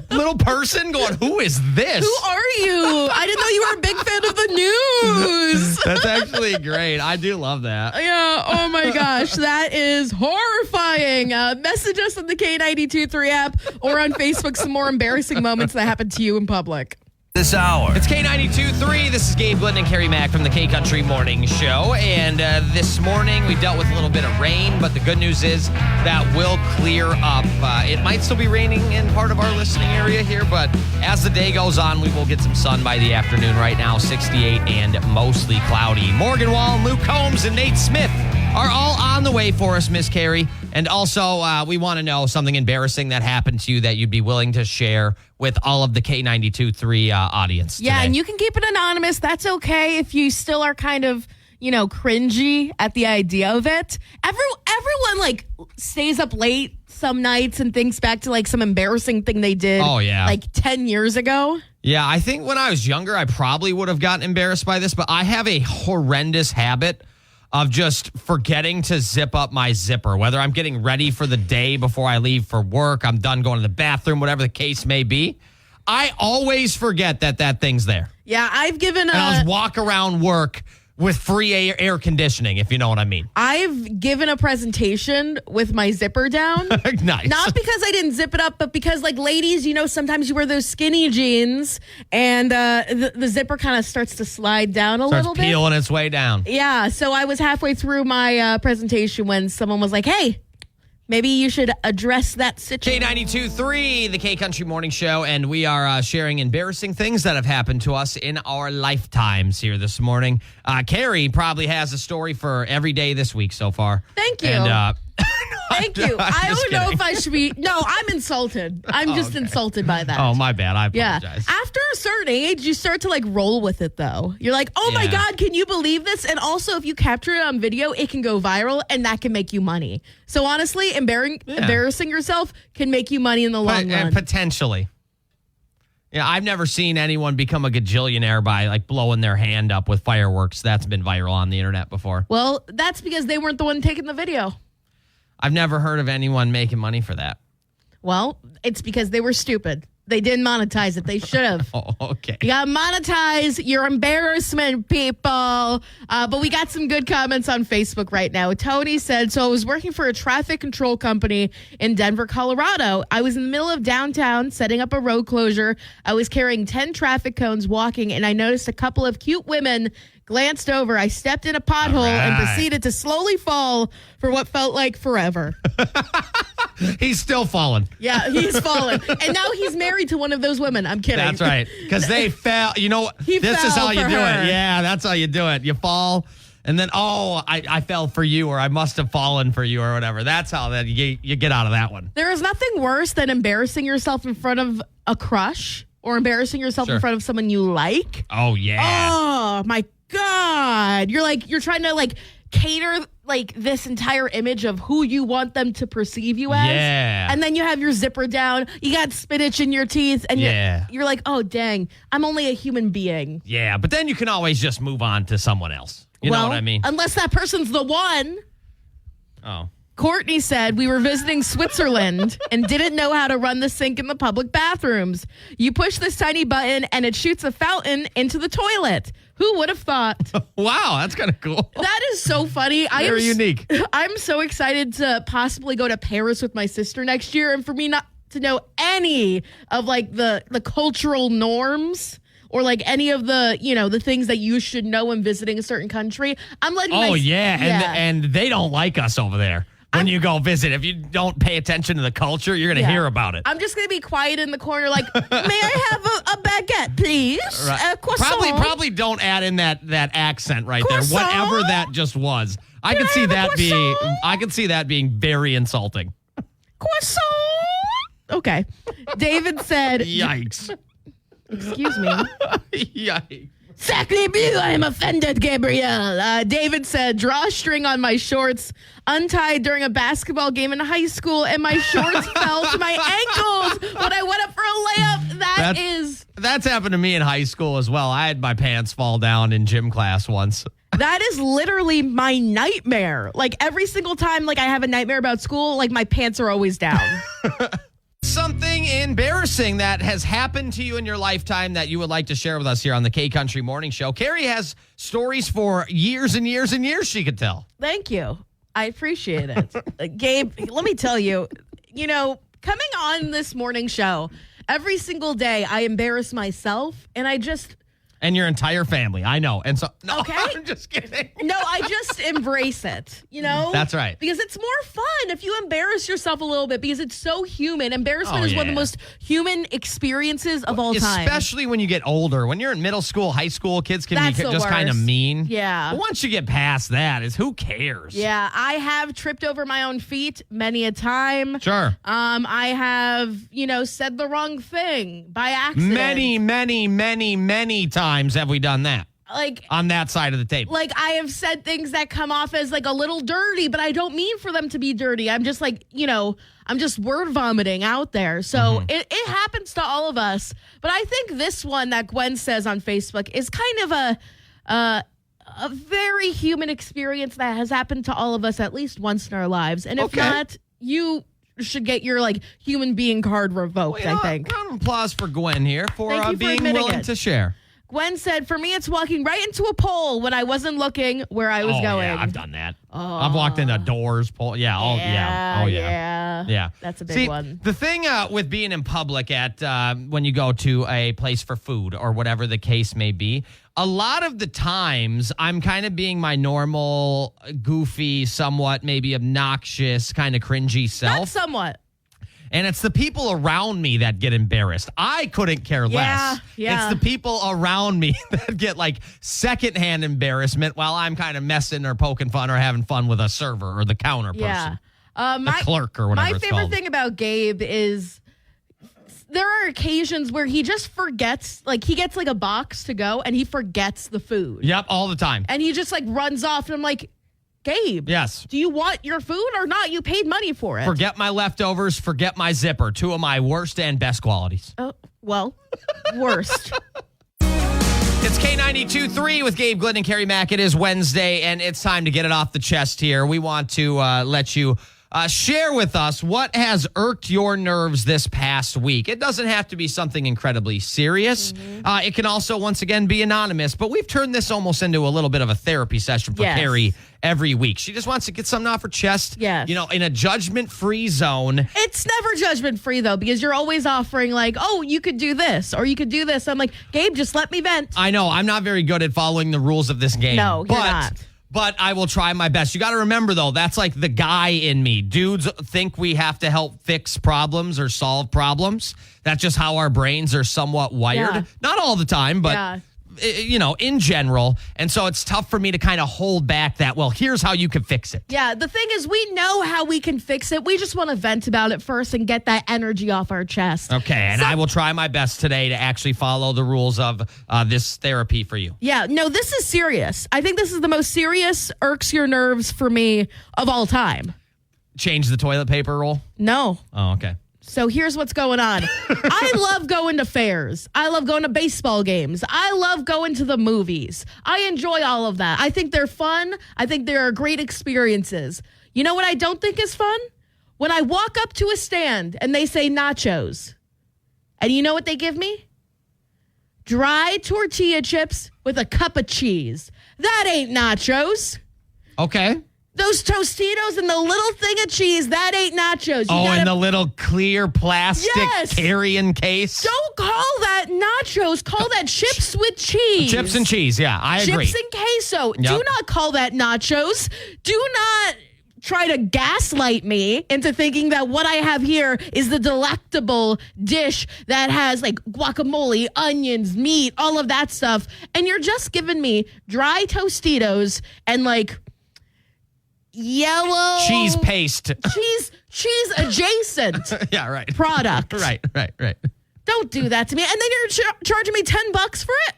little person going, who is this? Who are you? I didn't know you were a big fan of the news. That's actually great. I do love that. Yeah, oh my gosh, that is horrifying. Message us on the K92.3 app or on Facebook some more embarrassing moments that happened to you in public. This hour. It's K92.3. This is Gabe Glidden and Carrie Mack from the K Country Morning Show. And this morning we dealt with a little bit of rain, but the good news is that will clear up. It might still be raining in part of our listening area here, but as the day goes on, we will get some sun by the afternoon. Right now, 68 and mostly cloudy. Morgan Wall, Luke Combs, and Nate Smith are all on the way for us, Miss Carrie. And also, we want to know something embarrassing that happened to you that you'd be willing to share with all of the K92.3 audience Yeah, today. and you can keep it anonymous. That's okay if you still are kind of, cringy at the idea of it. Everyone, stays up late some nights and thinks back to, some embarrassing thing they did. Oh, yeah. 10 years ago. Yeah, I think when I was younger, I probably would have gotten embarrassed by this, but I have a horrendous habit of just forgetting to zip up my zipper, whether I'm getting ready for the day before I leave for work, I'm done going to the bathroom, whatever the case may be. I always forget that thing's there. Yeah, I've given And I'll just walk around work with free air conditioning, if you know what I mean. I've given a presentation with my zipper down. Nice. Not because I didn't zip it up, but because, ladies, sometimes you wear those skinny jeans and the zipper kind of starts to slide down a little bit. Starts peeling its way down. Yeah, so I was halfway through my presentation when someone was like, hey, maybe you should address that situation. K92.3, the K Country Morning Show, and we are sharing embarrassing things that have happened to us in our lifetimes here this morning. Carrie probably has a story for every day this week so far. Thank you. And, Thank you. I don't know if I should be. No, I'm insulted. I'm just insulted by that. Oh, my bad. I Yeah. apologize. After a certain age, you start to roll with it, though. You're like, oh my Yeah. God, can you believe this? And also, if you capture it on video, it can go viral and that can make you money. So honestly, embarrassing yourself can make you money in the long run. Potentially. Yeah, I've never seen anyone become a gajillionaire by blowing their hand up with fireworks. That's been viral on the internet before. Well, that's because they weren't the one taking the video. I've never heard of anyone making money for that. Well, it's because they were stupid. They didn't monetize it. They should have. Oh, okay. You gotta monetize your embarrassment, people. But we got some good comments on Facebook right now. Tony said, so I was working for a traffic control company in Denver, Colorado. I was in the middle of downtown setting up a road closure. I was carrying 10 traffic cones walking, and I noticed a couple of cute women glanced over. I stepped in a pothole and proceeded to slowly fall for what felt like forever. He's still falling. Yeah, he's fallen. And now he's married to one of those women. I'm kidding. That's right. Because they fell. He this is fell how you for do her. it. Yeah, that's how you do it. You fall, and then, I fell for you, or I must have fallen for you, or whatever. That's how you get out of that one. There is nothing worse than embarrassing yourself in front of a crush or embarrassing yourself Sure. in front of someone you like. Oh, yeah. Oh my God. You're trying to like cater like this entire image of who you want them to perceive you as. Yeah. And then you have your zipper down, you got spinach in your teeth, and you're like, oh dang, I'm only a human being. Yeah, but then you can always just move on to someone else. You know what I mean? Unless that person's the one. Oh. Courtney said we were visiting Switzerland and didn't know how to run the sink in the public bathrooms. You push this tiny button and it shoots a fountain into the toilet. Who would have thought? Wow, that's kind of cool. That is so funny. Very unique. I'm so excited to possibly go to Paris with my sister next year, and for me not to know any of like the cultural norms or like any of the, the things that you should know when visiting a certain country. I'm letting And they don't like us over there. When you go visit, if you don't pay attention to the culture, you're going to hear about it. I'm just going to be quiet in the corner like, may I have a baguette, please? Right. A croissant? Probably don't add in that accent right Croissant? there. Whatever that just was. I Can could I see have a that being very insulting. Croissant? Okay. David said, Yikes. excuse me. Yikes. Sacre bleu, I am offended, Gabrielle. David said, draw a string on my shorts, untied during a basketball game in high school, and my shorts fell to my ankles when I went up for a layup. That's happened to me in high school as well. I had my pants fall down in gym class once. That is literally my nightmare. Like every single time like I have a nightmare about school, like my pants are always down. Something embarrassing that has happened to you in your lifetime that you would like to share with us here on the K Country Morning Show. Carrie has stories for years and years and years she could tell. Thank you. I appreciate it. Gabe, let me tell you, coming on this morning show, every single day I embarrass myself and And your entire family, I know. And so, no, okay. I'm just kidding. No, I just embrace it, That's right. Because it's more fun if you embarrass yourself a little bit because it's so human. Embarrassment is one of the most human experiences of all time. Especially when you get older. When you're in middle school, high school, kids can That's be the just kind of worst. mean. Yeah. But once you get past that, who cares? Yeah, I have tripped over my own feet many a time. Sure. I have, said the wrong thing by accident. Many times have we done that. Like on that side of the table. Like I have said things that come off as like a little dirty, but I don't mean for them to be dirty. I'm just like, I'm just word vomiting out there. So it happens to all of us. But I think this one that Gwen says on Facebook is kind of a very human experience that has happened to all of us at least once in our lives. And if not, you should get your like human being card revoked, I think. Round of applause for Gwen here for being admitting willing it. to share. Gwen said, for me, it's walking right into a pole when I wasn't looking where I was going. Yeah, I've done that. I've walked into doors, pole. Yeah. Oh, yeah. Oh, yeah. Yeah. That's a big one. The thing with being in public at when you go to a place for food or whatever the case may be, a lot of the times I'm kind of being my normal, goofy, somewhat maybe obnoxious, kind of cringy self. Not somewhat. And it's the people around me that get embarrassed. I couldn't care less. Yeah. It's the people around me that get like secondhand embarrassment while I'm kind of messing or poking fun or having fun with a server or the counter person. The clerk or whatever My it's favorite called. thing about Gabe is there are occasions where he just forgets, like he gets like a box to go and he forgets the food. Yep, all the time. And he just like runs off and I'm like, Gabe, yes. Do you want your food or not? You paid money for it. Forget my leftovers, forget my zipper. Two of my worst and best qualities. Oh, well, worst. It's K92.3 with Gabe Glenn and Carrie Mack. It is Wednesday, and it's time to get it off the chest here. We want to let you share with us what has irked your nerves this past week. It doesn't have to be something incredibly serious. It can also, once again, be anonymous. But we've turned this almost into a little bit of a therapy session for Carrie every week. She just wants to get something off her chest, in a judgment-free zone. It's never judgment-free, though, because you're always offering like, oh, you could do this or you could do this. I'm like, Gabe, just let me vent. I know. I'm not very good at following the rules of this game. No, you're not. But I will try my best. You got to remember, though, that's like the guy in me. Dudes think we have to help fix problems or solve problems. That's just how our brains are somewhat wired. Yeah. Not all the time, but in general. And so it's tough for me to kind of hold back that, well, here's how you can fix it. Yeah, the thing is, we know how we can fix it. We just want to vent about it first and get that energy off our chest. Okay, and I will try my best today to actually follow the rules of this therapy for you. Yeah, no, this is serious. I think this is the most serious irks your nerves for me of all time. Change the toilet paper roll? No. Oh, okay. So here's what's going on. I love going to fairs. I love going to baseball games. I love going to the movies. I enjoy all of that. I think they're fun. I think they're great experiences. You know what I don't think is fun? When I walk up to a stand and they say nachos. And you know what they give me? Dry tortilla chips with a cup of cheese. That ain't nachos. Okay. Those Tostitos and the little thing of cheese, that ain't nachos. And the little clear plastic carrying case. Don't call that nachos. Call that chips with cheese. Chips and cheese, yeah, I agree. Chips and queso. Yep. Do not call that nachos. Do not try to gaslight me into thinking that what I have here is the delectable dish that has like guacamole, onions, meat, all of that stuff. And you're just giving me dry Tostitos and like yellow cheese paste. Cheese adjacent. Yeah, right. Product. Right. Don't do that to me. And then you're charging me $10 for it?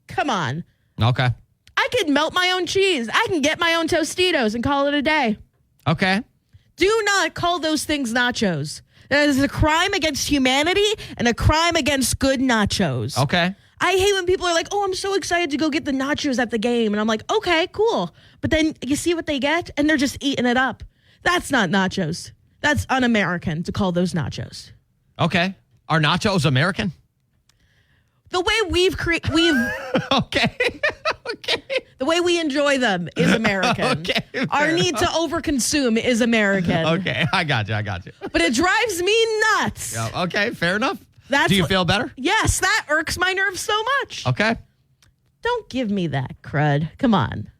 Come on. Okay. I could melt my own cheese. I can get my own Tostitos and call it a day. Okay. Do not call those things nachos. That is a crime against humanity and a crime against good nachos. Okay. I hate when people are like, oh, I'm so excited to go get the nachos at the game. And I'm like, okay, cool. But then you see what they get and they're just eating it up. That's not nachos. That's un-American to call those nachos. Okay. Are nachos American? The way we've Okay. Okay. the way we enjoy them is American. Okay. Our need to overconsume is American. Okay. I got you. But it drives me nuts. Yeah, okay. Fair enough. That's Do you feel better? Yes, that irks my nerves so much. Okay. Don't give me that crud. Come on.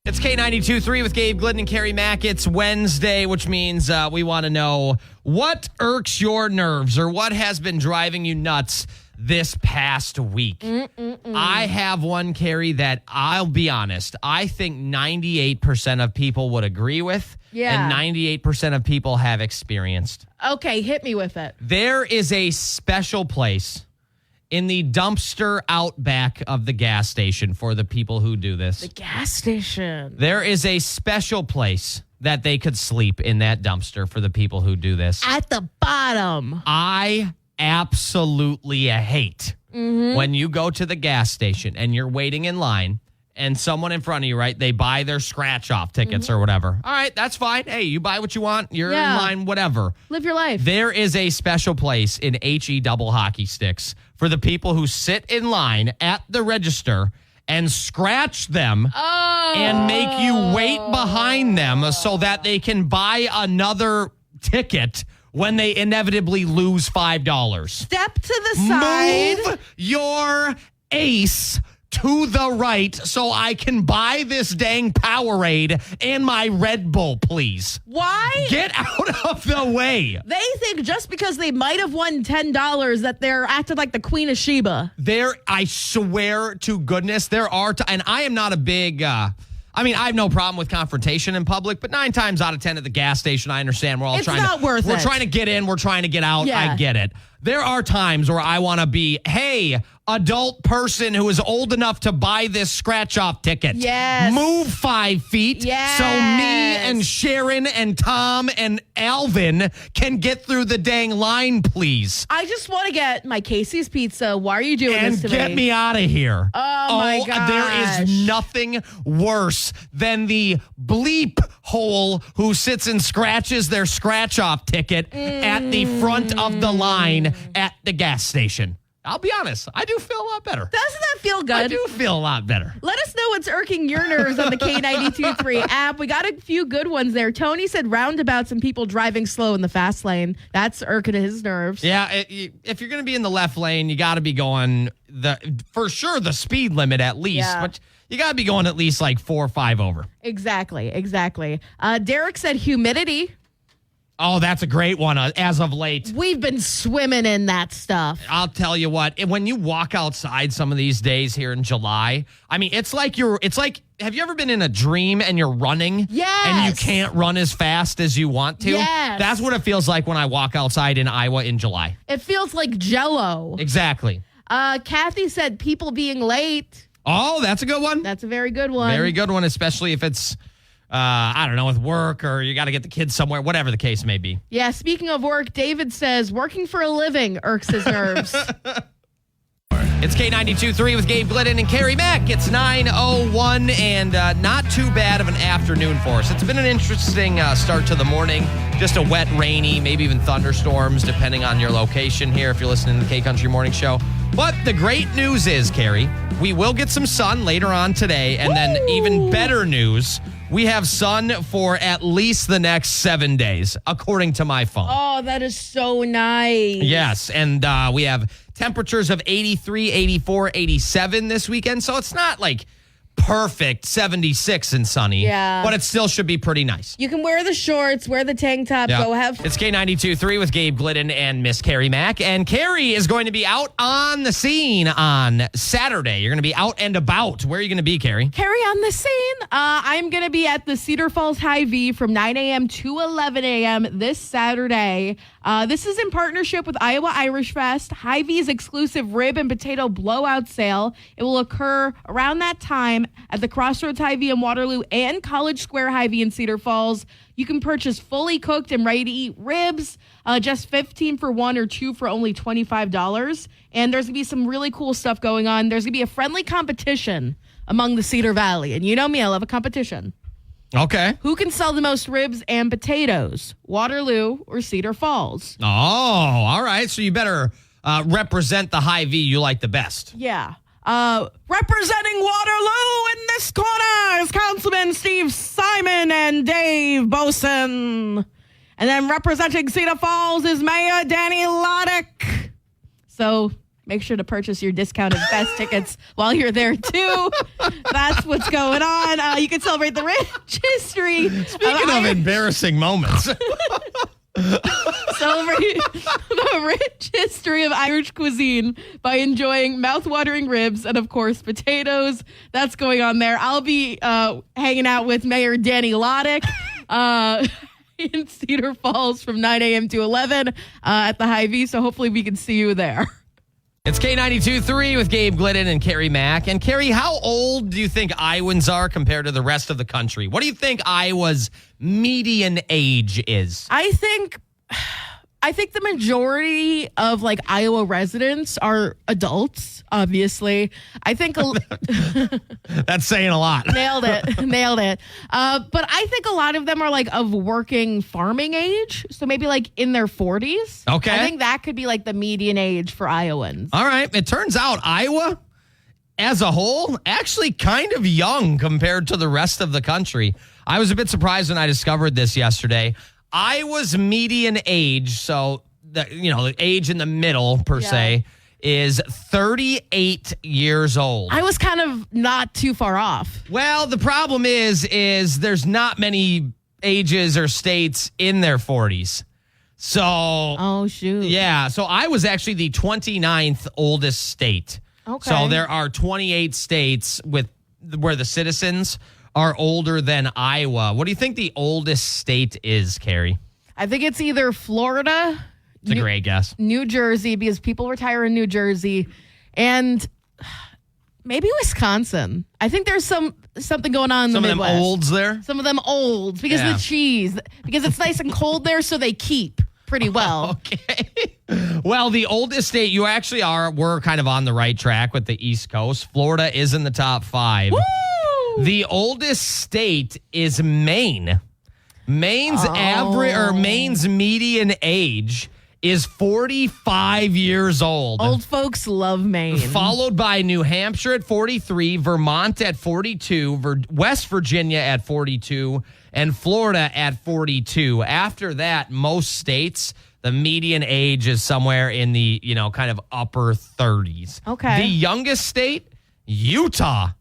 It's K92.3 with Gabe Glidden and Carrie Mack. It's Wednesday, which means we want to know what irks your nerves or what has been driving you nuts this past week. I have one, Carrie, that I'll be honest, I think 98% of people would agree with. Yeah. And 98% of people have experienced. Okay, hit me with it. There is a special place in the dumpster out back of the gas station for the people who do this. The gas station. There is a special place that they could sleep in that dumpster for the people who do this. At the bottom. I absolutely hate when you go to the gas station and you're waiting in line and someone in front of you, right, they buy their scratch-off tickets or whatever. All right, that's fine. Hey, you buy what you want. You're in line, whatever. Live your life. There is a special place in HE double hockey sticks for the people who sit in line at the register and scratch them and make you wait behind them so that they can buy another ticket when they inevitably lose $5. Step to the side. Move your ace to the right so I can buy this dang Powerade and my Red Bull, please. Why? Get out of the way. They think just because they might have won $10 that they're acting like the Queen of Sheba. I swear to goodness, there are, and I am not a big, I have no problem with confrontation in public, but 9 times out of 10 at the gas station, I understand we're all we're trying to get in, we're trying to get out. Yeah. I get it. There are times where I want to be, hey, adult person who is old enough to buy this scratch-off ticket. Yes. Move 5 feet yes. so me and Sharon and Tom and Alvin can get through the dang line, please. I just want to get my Casey's Pizza. Why are you doing this to me? And get me out of here. Oh, my gosh. There is nothing worse than the bleep hole who sits and scratches their scratch-off ticket at the front of the line at the gas station. I'll be honest, I do feel a lot better. Doesn't that feel good? I do feel a lot better. Let us know what's irking your nerves on the K92.3 app. We got a few good ones there. Tony said roundabouts and people driving slow in the fast lane. That's irking his nerves. Yeah, if you're going to be in the left lane, you got to be going for sure the speed limit at least. Yeah. But you got to be going at least like 4 or 5 over. Exactly. Derek said humidity. Oh, that's a great one as of late. We've been swimming in that stuff. I'll tell you what, when you walk outside some of these days here in July, I mean, it's like, have you ever been in a dream and you're running? Yes. And you can't run as fast as you want to? Yes. That's what it feels like when I walk outside in Iowa in July. It feels like Jell-O. Exactly. Kathy said people being late. Oh, that's a good one. That's a very good one. Very good one, especially if it's, I don't know, with work or you got to get the kids somewhere, whatever the case may be. Yeah, speaking of work, David says working for a living irks his nerves. It's K92.3 with Gabe Glidden and Carrie Mack. It's 9:01 and not too bad of an afternoon for us. It's been an interesting start to the morning. Just a wet, rainy, maybe even thunderstorms, depending on your location here if you're listening to the K Country Morning Show. But the great news is, Carrie, we will get some sun later on today. And then even better news, we have sun for at least the next 7 days, according to my phone. Oh, that is so nice. Yes, and we have temperatures of 83, 84, 87 this weekend. So it's not like perfect 76 and sunny. Yeah. But it still should be pretty nice. You can wear the shorts, wear the tank top, Yeah. go have It's K92.3 with Gabe Glidden and Miss Carrie Mack. And Carrie is going to be out on the scene on Saturday. You're going to be out and about. Where are you going to be, Carrie? Carry on the scene. I'm going to be at the Cedar Falls Hy-Vee from 9 a.m. to 11 a.m. this Saturday. This is in partnership with Iowa Irish Fest, Hy-Vee's exclusive rib and potato blowout sale. It will occur around that time at the Crossroads Hy-Vee in Waterloo and College Square Hy-Vee in Cedar Falls. You can purchase fully cooked and ready-to-eat ribs, just $15 for one or two for only $25. And there's going to be some really cool stuff going on. There's going to be a friendly competition among the Cedar Valley. And you know me, I love a competition. Okay. Who can sell the most ribs and potatoes, Waterloo or Cedar Falls? Oh, all right. So you better represent the Hy-Vee you like the best. Yeah. Representing Waterloo in this corner is Councilman Steve Simon and Dave Boson. And then representing Cedar Falls is Mayor Danny Loddick. So make sure to purchase your discounted fest tickets while you're there, too. That's what's going on. You can celebrate the rich history. Speaking of embarrassing moments. Celebrate the rich history of Irish cuisine by enjoying mouth-watering ribs and, of course, potatoes. That's going on there. I'll be hanging out with Mayor Danny Loddick in Cedar Falls from 9 a.m. to 11 at the Hy-Vee, so hopefully we can see you there. It's K92.3 with Gabe Glidden and Carrie Mack. And Carrie, how old do you think Iowans are compared to the rest of the country? What do you think Iowa's median age is? I think the majority of like Iowa residents are adults, obviously. I think That's saying a lot. Nailed it. But I think a lot of them are like of working farming age. So maybe like in their 40s. Okay. I think that could be like the median age for Iowans. All right. It turns out Iowa as a whole actually kind of young compared to the rest of the country. I was a bit surprised when I discovered this yesterday. Iowa's median age, so the age in the middle per se, is 38 years old. I was kind of not too far off. Well, the problem is there's not many ages or states in their 40s. So, Oh, shoot. yeah. So I was actually the 29th oldest state. Okay. So there are 28 states where the citizens are older than Iowa. What do you think the oldest state is, Carrie? I think it's either Florida, It's a great guess. New Jersey, because people retire in New Jersey, and maybe Wisconsin. I think there's something going on in Some the of them Midwest. olds there. Some of them olds because Yeah. of the cheese, because it's nice and cold there, so they keep pretty well. Okay. Well, the oldest state, you actually we're kind of on the right track with the East Coast. Florida is in the top 5. Woo! The oldest state is Maine. Maine's median age is 45 years old. Old folks love Maine. Followed by New Hampshire at 43, Vermont at 42, West Virginia at 42, and Florida at 42. After that, most states, the median age is somewhere in the, kind of upper 30s. Okay. The youngest state, Utah.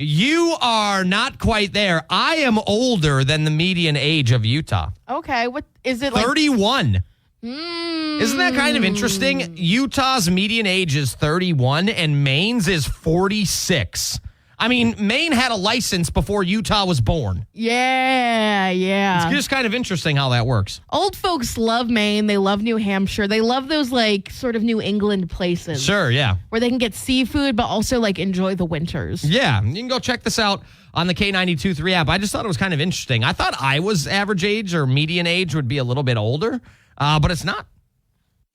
You are not quite there. I am older than the median age of Utah. Okay, what is it like? 31. Isn't that kind of interesting? Utah's median age is 31 and Maine's is 46. I mean, Maine had a license before Utah was born. Yeah. It's just kind of interesting how that works. Old folks love Maine. They love New Hampshire. They love those like sort of New England places. Sure, yeah. Where they can get seafood, but also like enjoy the winters. Yeah, you can go check this out on the K92.3 app. I just thought it was kind of interesting. I thought Iowa's average age or median age would be a little bit older, but it's not.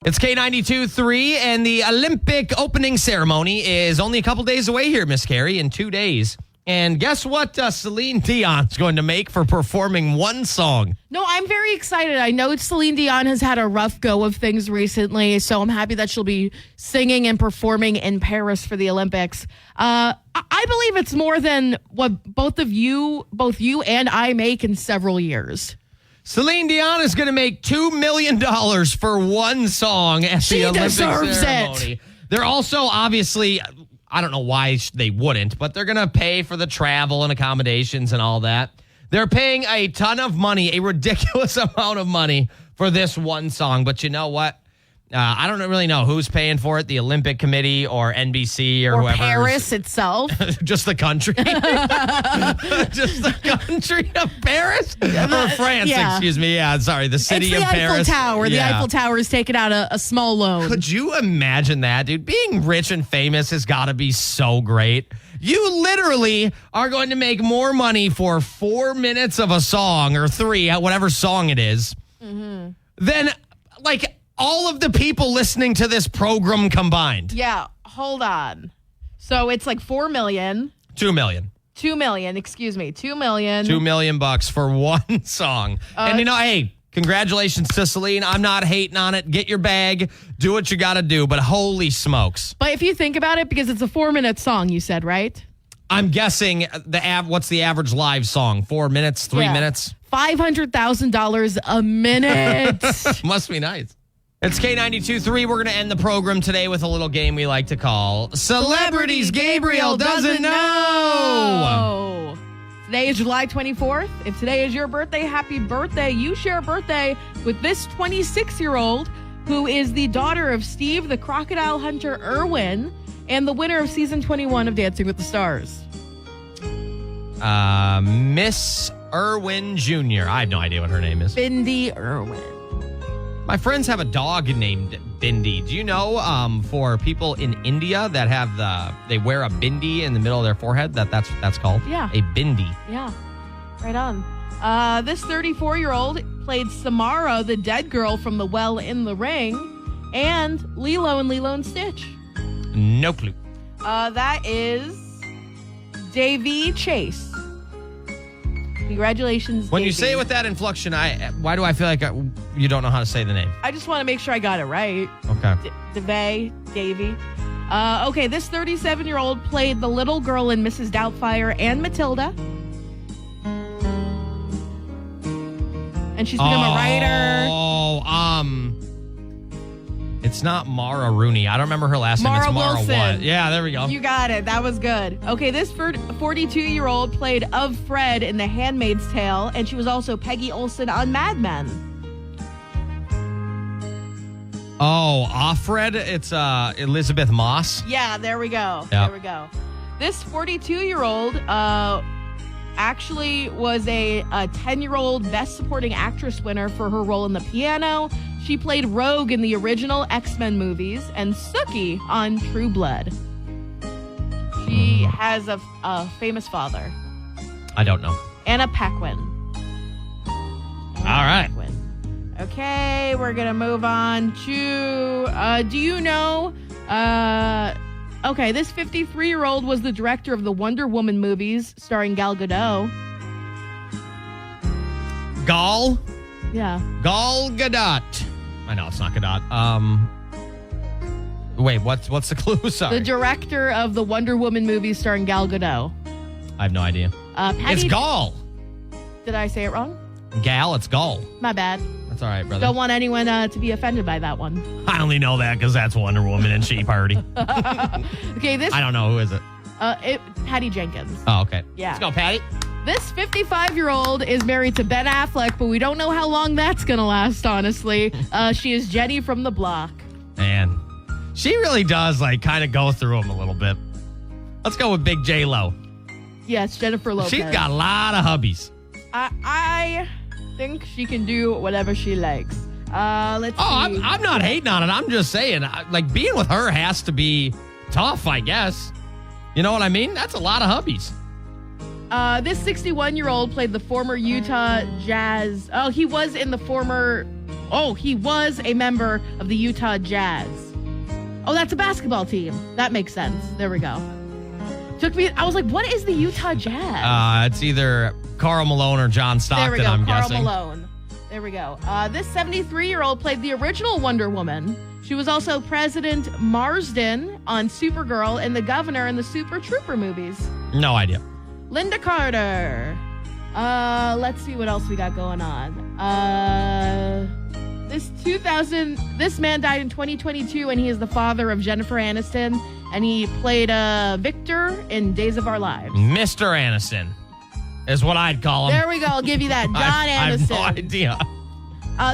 It's K92.3, and the Olympic opening ceremony is only a couple days away here, Miss Carrie, in 2 days. And guess what Celine Dion's going to make for performing one song? No, I'm very excited. I know Celine Dion has had a rough go of things recently, so I'm happy that she'll be singing and performing in Paris for the Olympics. I believe it's more than what both you and I make in several years. Celine Dion is going to make $2 million for one song at the Olympic ceremony. They're also obviously, I don't know why they wouldn't, but they're going to pay for the travel and accommodations and all that. They're paying a ton of money, a ridiculous amount of money for this one song. But you know what? I don't really know who's paying for it, the Olympic Committee or NBC or whoever. Paris itself. Just the country. Just the country of Paris? Or France, excuse me. Yeah, sorry. The city of Paris. Eiffel Tower. The Eiffel Tower has taken out a small loan. Could you imagine that, dude? Being rich and famous has got to be so great. You literally are going to make more money for 4 minutes of a song or 3, whatever song it is, than like all of the people listening to this program combined. Yeah, hold on. So it's like 4 million. 2 million. 2 million, excuse me. 2 million. $2 million for one song. And hey, congratulations to Celine. I'm not hating on it. Get your bag. Do what you got to do. But holy smokes. But if you think about it, because it's a 4-minute song, you said, right? I'm guessing what's the average live song? 4 minutes, 3 minutes? $500,000 a minute. Must be nice. It's K92.3. We're going to end the program today with a little game we like to call Celebrities Gabriel Doesn't Know. Today is July 24th. If today is your birthday, happy birthday. You share a birthday with this 26-year-old who is the daughter of Steve the Crocodile Hunter Irwin and the winner of season 21 of Dancing with the Stars. Miss Irwin Jr. I have no idea what her name is. Bindi Irwin. My friends have a dog named Bindi. Do you know for people in India that have they wear a bindi in the middle of their forehead? That's called? Yeah. A bindi. Yeah. Right on. This 34-year-old played Samara, the dead girl from The Well in the Ring, and Lilo and Lilo and Stitch. No clue. That is Davy Chase. Congratulations, When Davey. you say it with that inflection, why do I feel like you don't know how to say the name? I just want to make sure I got it right. Okay. Davy. Okay, this 37-year-old played the little girl in Mrs. Doubtfire and Matilda. And she's become a writer. It's not Mara Rooney. I don't remember her last name. Mara It's Mara Wilson. what? Yeah, there we go. You got it. That was good. Okay, this 42-year-old played of Fred in The Handmaid's Tale, and she was also Peggy Olson on Mad Men. Oh, Offred? It's Elizabeth Moss. Yeah, there we go. Yep. There we go. This 42-year-old actually was a 10-year-old Best Supporting Actress winner for her role in The Piano. She played Rogue in the original X-Men movies and Sookie on True Blood. She has a famous father. I don't know. Anna Paquin. All right. Okay, we're going to move on to, do you know, okay, this 53-year-old was the director of the Wonder Woman movies starring Gal Gadot. Gal? Yeah. Gal Gadot. I know it's not Gadot. Wait, what's the clue? Sorry. The director of the Wonder Woman movies starring Gal Gadot. I have no idea. It's Gal. Did I say it wrong? Gal, it's Gal. My bad. That's all right, brother. Don't want anyone to be offended by that one. I only know that because that's Wonder Woman and She Party. Okay, this. I don't know. Who is it? Patty Jenkins. Oh, okay. Yeah. Let's go, Patty. This 55-year-old is married to Ben Affleck, but we don't know how long that's going to last, honestly. She is Jenny from the block. Man, she really does, like, kind of go through them a little bit. Let's go with Big J-Lo. Yes, Jennifer Lopez. She's got a lot of hubbies. I think she can do whatever she likes. Let's see. I'm not hating on it. I'm just saying, like, being with her has to be tough, I guess. You know what I mean? That's a lot of hubbies. This 61-year-old played the former Utah Jazz. He was a member of the Utah Jazz. Oh, that's a basketball team. That makes sense. There we go. I was like, what is the Utah Jazz? It's either Karl Malone or John Stockton, there we go, I'm Karl guessing. Malone. There we go. This 73-year-old played the original Wonder Woman. She was also President Marsden on Supergirl and the Governor in the Super Trooper movies. No idea. Linda Carter. Let's see what else we got going on. This man died in 2022, and he is the father of Jennifer Aniston, and he played Victor in Days of Our Lives. Mr. Aniston is what I'd call him. There we go. I'll give you that. John I have Aniston. no idea.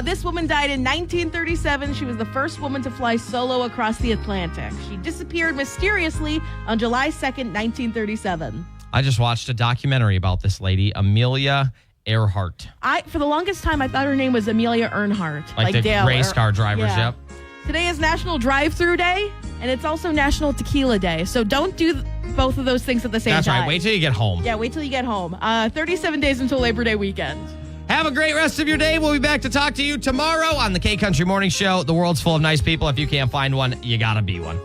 This woman died in 1937. She was the first woman to fly solo across the Atlantic. She disappeared mysteriously on July 2nd, 1937. I just watched a documentary about this lady, Amelia Earhart. For the longest time, I thought her name was Amelia Earnhardt. Like the Dale race car drivers, yeah. yep. Today is National Drive-Thru Day, and it's also National Tequila Day. So don't do both of those things at the same time. That's right. Wait till you get home. Yeah, wait till you get home. 37 days until Labor Day weekend. Have a great rest of your day. We'll be back to talk to you tomorrow on the K Country Morning Show. The world's full of nice people. If you can't find one, you gotta be one.